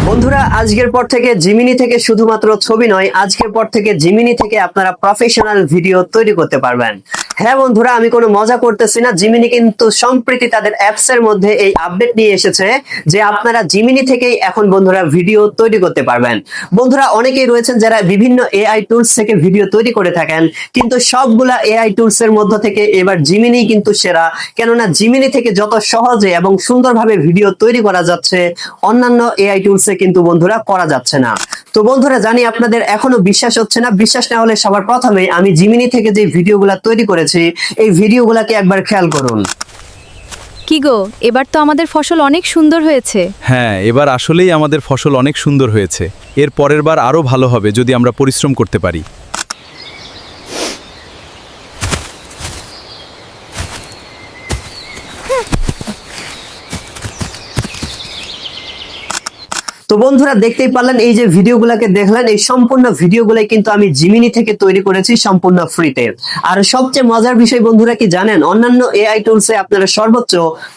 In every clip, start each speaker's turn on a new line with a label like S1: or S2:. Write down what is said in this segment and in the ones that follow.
S1: বন্ধুরা আজকের পর থেকে জিমিনি থেকে শুধুমাত্র ছবি নয়, আজকের পর থেকে জিমিনি থেকে আপনারা প্রফেশনাল ভিডিও তৈরি করতে পারবেন। হ্যাঁ বন্ধুরা, আমি কোনো মজা করতেছি না। জিমিনি কিন্তু সম্প্রতি তাদের অ্যাপস এর মধ্যে এই আপডেট নিয়ে এসেছে যে আপনারা জিমিনি থেকেই এখন বন্ধুরা ভিডিও তৈরি করতে পারবেন। বন্ধুরা অনেকেই রয়েছেন যারা বিভিন্ন এআই টুলস থেকে ভিডিও তৈরি করে থাকেন, কিন্তু সবগুলা এআই টুলস এর মধ্য থেকে এবার জিমিনি কিন্তু সেরা। কেননা জিমিনি থেকে যত সহজে এবং সুন্দরভাবে ভিডিও তৈরি করা যাচ্ছে, অন্যান্য এআই টুলস এ কিন্তু বন্ধুরা করা যাচ্ছে না। তো বন্ধুরা জানি আপনাদের এখনো বিশ্বাস হচ্ছে না। বিশ্বাস না হলে সবার প্রথমে আমি জিমিনি থেকে যে ভিডিওগুলো তৈরি করেছি এই ভিডিওগুলোকে একবার খেয়াল করুন।
S2: কি গো, এবার তো আমাদের ফসল অনেক সুন্দর হয়েছে।
S3: হ্যাঁ, এবার আসলেই আমাদের ফসল অনেক সুন্দর হয়েছে। এর পরের বার আরও ভালো হবে যদি আমরা পরিশ্রম করতে পারি।
S1: তো বন্ধুরা দেখতেই পারলেন, এই যে ভিডিওগুলোকে দেখলেন, এই সম্পূর্ণ ভিডিওগুলাই কিন্তু আমি জিমিনি থেকে তৈরি করেছি সম্পূর্ণ ফ্রিতে। আর সবচেয়ে মজার বিষয় বন্ধুরা কি জানেন, অন্যান্য এআই টুলসে আপনারা সর্বোচ্চ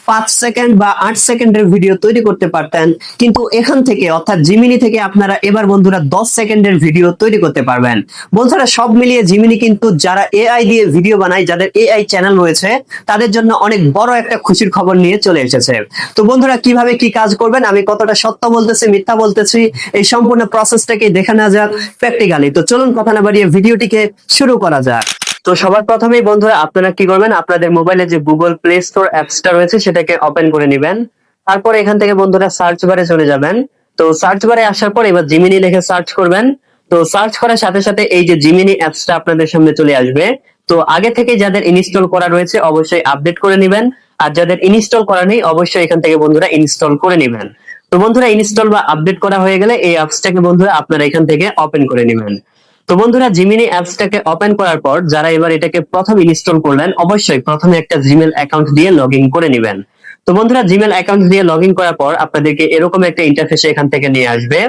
S1: 5 সেকেন্ড বা 8 সেকেন্ডের ভিডিও তৈরি করতে পারতেন, কিন্তু এখান থেকে অর্থাৎ জিমিনি থেকে আপনারা এবার বন্ধুরা 10 সেকেন্ডের ভিডিও তৈরি করতে পারবেন। বন্ধুরা সব মিলিয়ে জিমিনি কিন্তু যারা এআই দিয়ে ভিডিও বানায়, যাদের এআই চ্যানেল রয়েছে, তাদের জন্য অনেক বড় একটা খুশির খবর নিয়ে চলে এসেছে। তো বন্ধুরা কিভাবে কি কাজ করবেন, আমি কতটা সত্য বলতেছি মিথ্যা বলতেছি, এই সম্পূর্ণ প্রসেসটাকে দেখে নেওয়া যাক প্র্যাকটিক্যালি। তো চলুন কথা না বাড়িয়ে ভিডিওটিকে শুরু করা যাক। তো সবার প্রথমেই বন্ধুরা আপনারা কি করবেন, আপনাদের মোবাইলে যে গুগল প্লে স্টোর অ্যাপসটা রয়েছে সেটাকে ওপেন করে নেবেন। তারপর এখান থেকে বন্ধুরা সার্চ বারে চলে যাবেন। তো সার্চ বারে আসার পর এবার জিমিনি লিখে সার্চ করবেন। তো সার্চ করার সাথে সাথে এই যে জিমিনি অ্যাপসটা আপনাদের সামনে চলে আসবে। তো আগে থেকে যাদের ইনস্টল করা রয়েছে অবশ্যই আপডেট করে নেবেন, আর যাদের ইনস্টল করা নেই অবশ্যই এখান থেকে বন্ধুরা ইনস্টল করে নেবেন। তো বন্ধুরা ইনস্টল বা আপডেট করা হয়ে গেলে এই অ্যাপসটাকে বন্ধুরা আপনারা এখান থেকে ওপেন করে নেবেন। তো বন্ধুরা জিমিনি অ্যাপসটাকে ওপেন করার পর যারা এবার এটাকে প্রথম ইনস্টল করলেন অবশ্যই প্রথমে একটা জিমেল অ্যাকাউন্ট দিয়ে লগইন করে নেবেন। তো বন্ধুরা জিমেল অ্যাকাউন্ট দিয়ে লগইন করার পর আপনাদেরকে এরকম একটা ইন্টারফেসে এখান থেকে নিয়ে আসবে।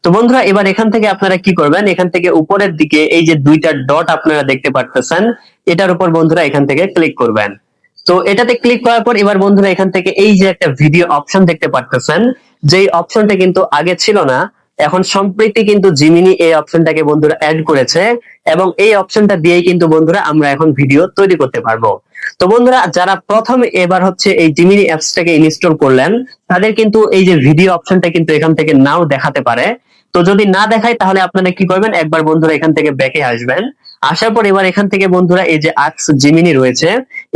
S1: তো বন্ধুরা এবার এখান থেকে আপনারা কি করবেন, এখান থেকে উপরের দিকে এই যে দুইটা ডট আপনারা দেখতে পারতেছেন, এটার উপর বন্ধুরা এখান থেকে ক্লিক করবেন। তো এটাতে ক্লিক করার পর এবার বন্ধুরা এখান থেকে এই যে একটা ভিডিও অপশন দেখতে পারতেছেন, যেই অপশনটা কিন্তু আগে ছিল না, এখন সম্প্রতি কিন্তু জিমিনি এই অপশনটাকে বন্ধুরা অ্যাড করেছে, এবং এই অপশনটা দিয়েই কিন্তু বন্ধুরা আমরা এখন ভিডিও তৈরি করতে পারবো। তো বন্ধুরা যারা প্রথম এবার হচ্ছে এই জিমিনি অ্যাপসটাকে ইনস্টল করলেন, তাদের কিন্তু এই যে ভিডিও অপশনটা কিন্তু এখান থেকে নাও দেখাতে পারে। তো যদি না দেখায় তাহলে আপনারা কি করবেন, একবার বন্ধুরা এখান থেকে ব্যাকে আসবেন। আসার পর এবার এখান থেকে বন্ধুরা এই যে আস্ক জিমিনি রয়েছে,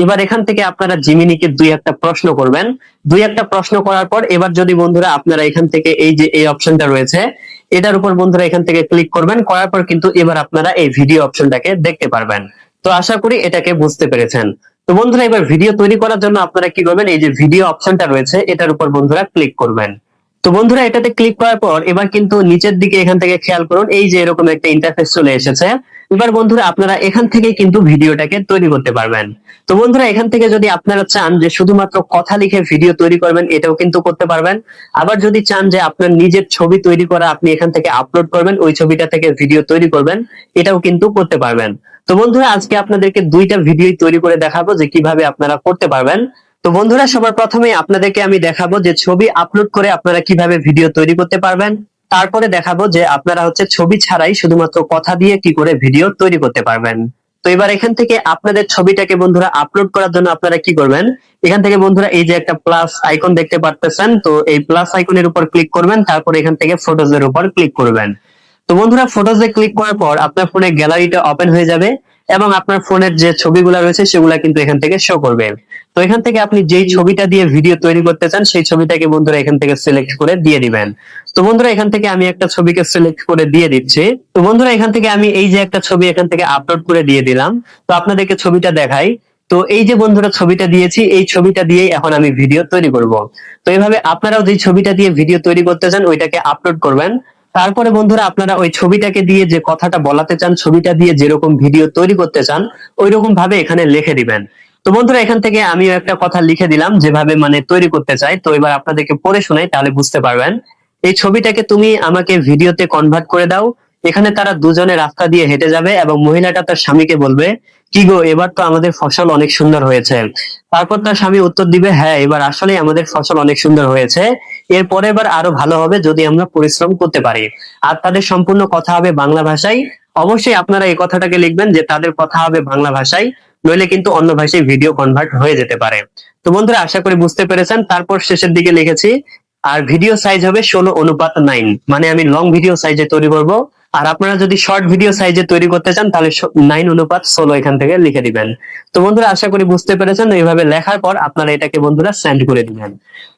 S1: এবার এখান থেকে আপনারা জিমিনিকে দুই একটা প্রশ্ন করবেন। দুই একটা প্রশ্ন করার পর এবার যদি বন্ধুরা আপনারা এখান থেকে এই যে এই অপশনটা রয়েছে এটার উপর বন্ধুরা এখান থেকে ক্লিক করবেন, করার পর কিন্তু এবার আপনারা এই ভিডিও অপশনটাকে দেখতে পারবেন। তো আশা করি এটাকে বুঝতে পেরেছেন। তো বন্ধুরা এবার ভিডিও তৈরি করার জন্য আপনারা কি করবেন, এই যে ভিডিও অপশনটা রয়েছে এটার উপর বন্ধুরা ক্লিক করবেন। তো বন্ধুরা এটাতে ক্লিক করার পর এবার কিন্তু নিচের দিকে এখান থেকে খেয়াল করুন, এই যে এরকম একটা ইন্টারফেস চলে এসেছে। এবার বন্ধুরা আপনারা এখান থেকে কিন্তু ভিডিওটাকে তৈরি করতে পারবেন। তো বন্ধুরা এখান থেকে যদি আপনারা চান যে শুধুমাত্র কথা লিখে ভিডিও তৈরি করবেন, এটাও কিন্তু করতে পারবেন। আবার যদি চান যে আপনার নিজের ছবি তৈরি করা আপনি এখান থেকে আপলোড করবেন, ওই ছবিটা থেকে ভিডিও তৈরি করবেন, এটাও কিন্তু করতে পারবেন। তো বন্ধুরা আজকে আপনাদেরকে দুইটা ভিডিও তৈরি করে দেখাবো যে কিভাবে আপনারা করতে পারবেন। তো বন্ধুরা সবার প্রথমে আপনাদেরকে আমি দেখাবো যে ছবি আপলোড করে আপনারা কিভাবে ভিডিও তৈরি করতে পারবেন। তারপরে দেখাবো যে আপনারা হচ্ছে ছবি ছাড়াই শুধুমাত্র কথা দিয়ে কি করে ভিডিও তৈরি করতে পারবেন। তো এবার এখান থেকে আপনাদের ছবিটাকে বন্ধুরা আপলোড করার জন্য আপনারা কি করবেন, এখান থেকে বন্ধুরা এই যে একটা প্লাস আইকন দেখতে পারতেছেন, তো এই প্লাস আইকনের উপর ক্লিক করবেন, তারপর এখান থেকে ফটোজ এর উপর ক্লিক করবেন। তো বন্ধুরা ফটোজে ক্লিক করার পর আপনার ফোনে গ্যালারিটা ওপেন হয়ে যাবে, এবং আপনার ফোনের যে ছবিগুলো রয়েছে সেগুলা কিন্তু এখান থেকে শো করবে। তো এখান থেকে আপনি যেই ছবিটা দিয়ে ভিডিও তৈরি করতে চান সেই ছবিটাকে বন্ধুরা এখান থেকে সিলেক্ট করে দিয়ে দিবেন। তো বন্ধুরা এখান থেকে আমি একটা ছবিকে সিলেক্ট করে দিয়ে দিচ্ছি। তো বন্ধুরা এখান থেকে আমি এই যে একটা ছবি এখান থেকে আপলোড করে দিয়ে দিলাম। তো আপনাদেরকে ছবিটা দেখাই। তো এই যে বন্ধুরা ছবিটা দিয়েছি, এই ছবিটা দিয়েই এখন আমি ভিডিও তৈরি করব। তো এইভাবে আপনারাও যে ছবিটা দিয়ে ভিডিও তৈরি করতে চান ওইটাকে আপলোড করবেন। তারপরে বন্ধুরা আপনারা ওই ছবিটাকে দিয়ে যে কথাটা বলাতে চান, ছবিটা দিয়ে যেরকম ভিডিও তৈরি করতে চান ওই রকম ভাবে এখানে লিখে দিবেন। তো বন্ধুরা এখান থেকে আমিও একটা কথা লিখে দিলাম যেভাবে মানে তৈরি করতে চাই। তো এবার আপনাদেরকে পড়ে শোনাই, তাহলে বুঝতে পারবেন। এই ছবিটাকে তুমি আমাকে ভিডিওতে কনভার্ট করে দাও, এখানে তারা দুজনে রাস্তা দিয়ে হেঁটে যাবে এবং মহিলাটা তার স্বামীকে বলবে, কি গো, এবার তো আমাদের ফসল অনেক সুন্দর হয়েছে। তারপর তার স্বামী উত্তর দিবে, হ্যাঁ, এবার আসলেই আমাদের ফসল অনেক সুন্দর হয়েছে, এরপরে এবার আরো ভালো হবে যদি আমরা পরিশ্রম করতে পারি। আর তাদের সম্পূর্ণ কথা হবে বাংলা ভাষায়। অবশ্যই আপনারা এই কথাটাকে লিখবেন যে তাদের কথা হবে বাংলা ভাষায়, নইলে কিন্তু অন্য ভাষায় ভিডিও কনভার্ট হয়ে যেতে পারে। তো বন্ধুরা, আশা করি বুঝতে পেরেছেন। তারপর শেষের দিকে লিখেছি, আর ভিডিও সাইজ হবে 16:9, মানে আমি লং ভিডিও সাইজে তৈরি করব। আর আপনারা যদি শর্ট ভিডিও সাইজে তৈরি করতে চান তাহলে 9:16 এখান থেকে লিখে দিবেন। তো বন্ধুরা, আশা করি বুঝতে পেরেছেন। এইভাবে লেখার পর আপনারা এটাকে বন্ধুরা সেন্ড করে দিবেন।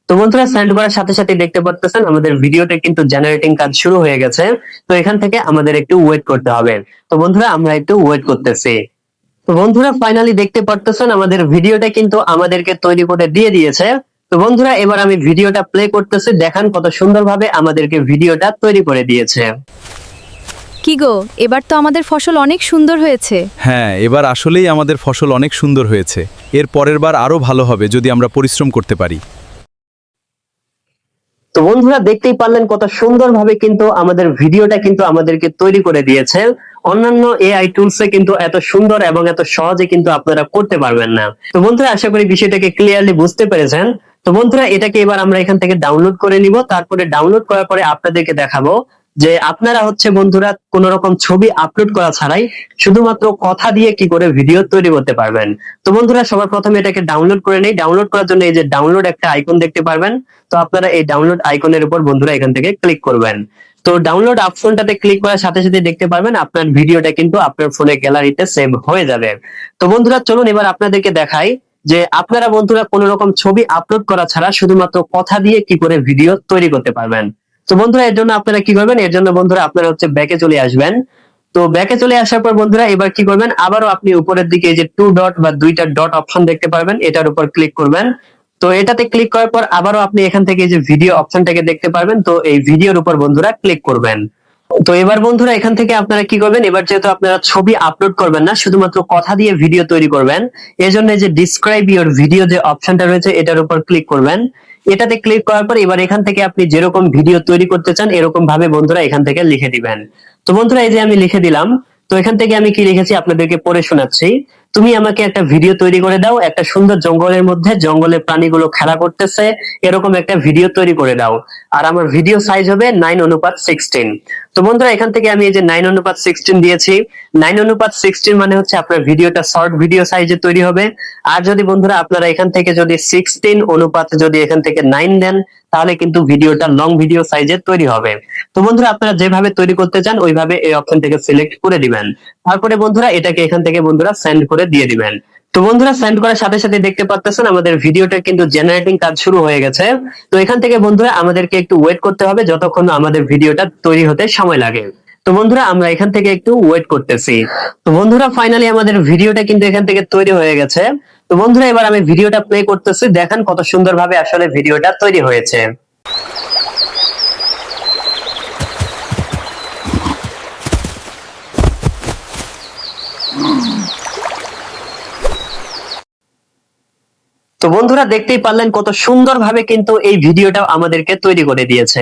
S1: তো বন্ধুরা, সেন্ড করার সাথে সাথে দেখতে পাচ্ছেন আমাদের ভিডিওতে কিন্তু জেনারেটিং কাজ শুরু হয়ে গেছে। তো এখান থেকে আমাদের একটু ওয়েট করতে হবে। তো বন্ধুরা, আমরা একটু ওয়েট করতেছি। তো বন্ধুরা, ফাইনালি দেখতে পারতেছেন আমাদের ভিডিওটা কিন্তু আমাদেরকে তৈরি করে দিয়ে দিয়েছে। তো বন্ধুরা, এবার আমি ভিডিওটা প্লে করতেছি, দেখান কত সুন্দরভাবে আমাদেরকে ভিডিওটা তৈরি করে দিয়েছে।
S2: কি গো, এবার তো আমাদের ফসল অনেক সুন্দর হয়েছে।
S3: হ্যাঁ, এবার আসলেই আমাদের ফসল অনেক সুন্দর হয়েছে। এর পরের বার আরো ভালো হবে যদি আমরা পরিশ্রম করতে পারি।
S1: তো বন্ধুরা, দেখতেই পারলেন কত সুন্দরভাবে কিন্তু আমাদের ভিডিওটা কিন্তু আমাদেরকে তৈরি করে দিয়েছে। অন্যান্য এআই টুলসে কিন্তু এত সুন্দর এবং এত সহজে কিন্তু আপনারা করতে পারবেন না। তো বন্ধুরা, আশা করি বিষয়টাকে ক্লিয়ারলি বুঝতে পেরেছেন। তো বন্ধুরা, এটাকে এবার আমরা এখান থেকে ডাউনলোড করে নিব। তারপরে ডাউনলোড করার পরে আপনাদেরকে দেখাবো যে আপনারা হচ্ছে বন্ধুরা কোন রকম ছবি আপলোড করা ছাড়াই শুধুমাত্র কথা দিয়ে কি করে ভিডিও তৈরি করতে পারবেন। তো বন্ধুরা, সবার প্রথমে এটাকে ডাউনলোড করে নেই। ডাউনলোড করার জন্য এই যে ডাউনলোড একটা আইকন দেখতে পারবেন। তো আপনারা এই ডাউনলোড আইকনের উপর বন্ধুরা এখান থেকে ক্লিক করবেন। তো ডাউনলোড অপশনটাতে ক্লিক করার সাথে সাথে দেখতে পারবেন আপনার ভিডিওটা কিন্তু আপনার ফোনে গ্যালারিতে সেভ হয়ে যাবে। তো বন্ধুরা, চলুন এবার আপনাদেরকে দেখাই যে আপনারা বন্ধুরা কোন রকম ছবি আপলোড করা ছাড়া শুধুমাত্র কথা দিয়ে কি করে ভিডিও তৈরি করতে পারবেন। তো বন্ধুরা, এর জন্য আপনারা কি করবেন, এর জন্য বন্ধুরা আপনারা হচ্ছে ব্যাকে চলে আসবেন। তো ব্যাকে চলে আসার পর বন্ধুরা এবার কি করবেন, আবারও আপনি উপরের দিকে এই যে 2 ডট বা 2টা ডট অপশন দেখতে পারবেন, এটার উপর ক্লিক করবেন। তো এটাতে ক্লিক করার পর আবারও আপনি এখান থেকে এই যে ভিডিও অপশনটাকে দেখতে পারবেন। তো এই ভিডিওর উপর বন্ধুরা ক্লিক করবেন। তো এবার বন্ধুরা এখান থেকে আপনারা কি করবেন, এবার যেহেতু আপনারা ছবি আপলোড করবেন না, শুধুমাত্র কথা দিয়ে ভিডিও তৈরি করবেন, এজন্য এই যে ডিসক্রাইব ইওর ভিডিও যে অপশনটা রয়েছে এটার উপর ক্লিক করবেন। এটাতে ক্লিক করার পর এবার এখান থেকে আপনি যেরকম ভিডিও তৈরি করতে চান এরকম ভাবে বন্ধুরা এখান থেকে লিখে দিবেন। তো বন্ধুরা, এই যে আমি লিখে দিলাম। তো এখান থেকে আমি কি লিখেছি আপনাদেরকে পড়ে শোনাচ্ছি। তুমি আমাকে একটা ভিডিও তৈরি করে দাও, একটা সুন্দর জঙ্গলের মধ্যে জঙ্গলের প্রাণীগুলো খেলা করতেছে, এরকম একটা ভিডিও তৈরি করে দাও। আর আমার ভিডিও সাইজ হবে 9:16। তো বন্ধুরা, এখান থেকে আমি এই যে 9:16 দিয়েছি। 9:16 মানে হচ্ছে আপনার ভিডিওটা শর্ট ভিডিও সাইজে তৈরি হবে। আর যদি বন্ধুরা আপনারা এখান থেকে যদি 16 অনুপাত যদি এখান থেকে 9 দেন, তাহলে কিন্তু ভিডিওটা লং ভিডিও সাইজে তৈরি হবে। তো বন্ধুরা, আপনারা যেভাবে তৈরি করতে চান ওইভাবে এই অপশন থেকে সিলেক্ট করে দিবেন। তারপরে বন্ধুরা এটাকে এখান থেকে বন্ধুরা সেন্ড করে দিয়ে দিবেন। তো বন্ধুরা, সেন্ড করার সাথে সাথে দেখতে পাচ্ছেন আমাদের ভিডিওটা কিন্তু জেনারেটিং কাজ শুরু হয়ে গেছে। তো এখান থেকে বন্ধুরা আমাদেরকে একটু ওয়েট করতে হবে যতক্ষণ আমাদের ভিডিওটা তৈরি হতে সময় লাগে। তো বন্ধুরা, আমরা এখান থেকে একটু ওয়েট করতেছি। তো বন্ধুরা, ফাইনালি আমাদের ভিডিওটা কিন্তু এখান থেকে তৈরি হয়ে গেছে। তো বন্ধুরা, এবার আমি ভিডিওটা প্লে করতেছি, দেখেন কত সুন্দরভাবে আসলে ভিডিওটা তৈরি হয়েছে। তো বন্ধুরা, দেখতেই পারলেন কত সুন্দরভাবে কিন্তু এই ভিডিওটা আমাদেরকে তৈরি করে দিয়েছে।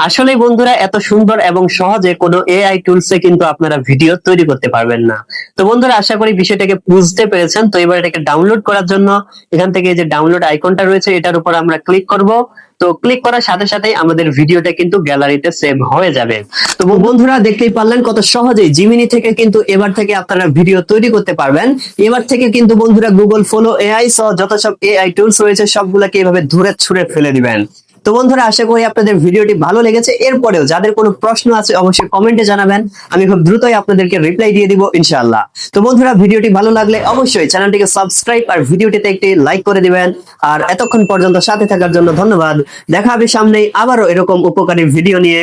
S1: আসলে বন্ধুরা, এত সুন্দর এবং সহজে কোনো এআই টুলসে কিন্তু আপনারা ভিডিও তৈরি করতে পারবেন না। তো বন্ধুরা, আশা করি বিষয়টাকে বুঝতে পেরেছেন। তো এবার এটাকে ডাউনলোড করার জন্য এখান থেকে এই যে ডাউনলোড আইকনটা রয়েছে এটার উপর আমরা ক্লিক করব। তো ক্লিক করার সাথে সাথে আমাদের ভিডিওটা কিন্তু গ্যালারিতে সেভ হয়ে যাবে। তো বন্ধুরা, দেখতেই পারলেন কত সহজেই জিমিনি থেকে কিন্তু এবার থেকে আপনারা ভিডিও তৈরি করতে পারবেন। এবার থেকে কিন্তু বন্ধুরা গুগল ফলো এআই সহ যত সব এআই টুলস রয়েছে সবগুলোকে এভাবে ধরে ছুঁড়ে ফেলে দিবেন। তো বন্ধুরা, আশা করি আপনাদের ভিডিওটি ভালো লেগেছে। এরপরেও যাদের কোনো প্রশ্ন আছে অবশ্যই কমেন্টে জানাবেন, আমি খুব দ্রুতই আপনাদেরকে রিপ্লাই দিয়ে দিব ইনশাআল্লাহ। তো বন্ধুরা, ভিডিওটি ভালো লাগলে অবশ্যই চ্যানেলটিকে সাবস্ক্রাইব আর ভিডিওটিতে একটি লাইক করে দিবেন। আর এতক্ষণ পর্যন্ত সাথে থাকার জন্য ধন্যবাদ। দেখা হবে সামনেই আবারও এরকম উপকারী ভিডিও নিয়ে।